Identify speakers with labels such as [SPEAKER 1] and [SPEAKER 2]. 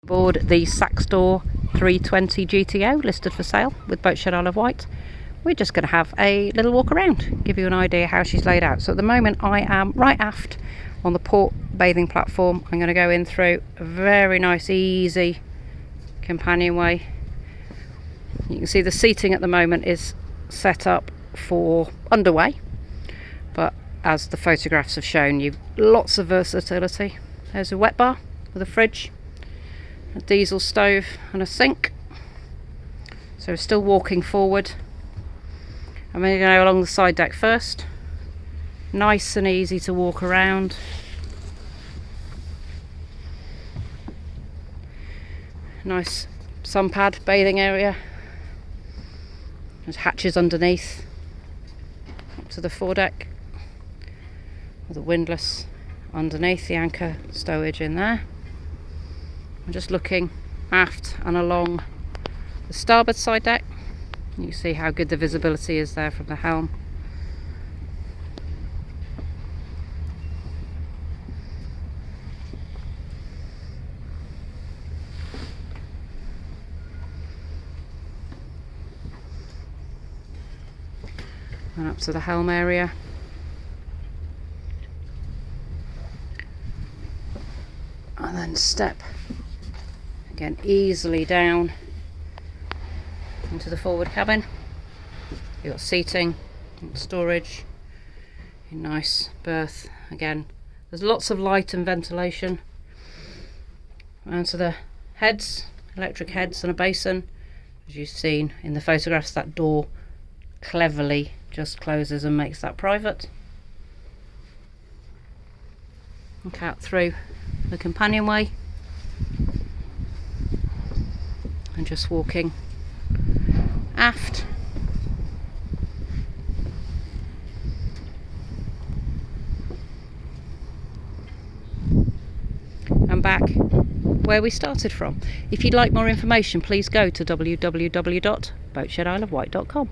[SPEAKER 1] Aboard the Saxdor 320 GTO, listed for sale with Boatshed Isle of Wight. We're just going to have a little walk around, give you an idea how she's laid out. So at the moment I am right aft on the port bathing platform. I'm going to go in through a very nice easy companionway. You can see the seating at the moment is set up for underway, but as the photographs have shown you, lots of versatility. There's a wet bar with a fridge, a diesel stove and a sink. So we're still walking forward. I'm going to go along the side deck first. Nice and easy to walk around. Nice sun pad bathing area. There's hatches underneath. Up to the foredeck. With a windlass underneath, the anchor stowage in there. I'm just looking aft and along the starboard side deck. You can see how good the visibility is there from the helm. And up to the helm area. And then step again easily down into the forward cabin. You've got seating and storage, a nice berth. Again, there's lots of light and ventilation. And to the heads, electric heads and a basin. As you've seen in the photographs, that door cleverly just closes and makes that private. Look out through the companionway and just walking aft. And back where we started from. If you'd like more information, please go to www.boatshedisleofwight.com.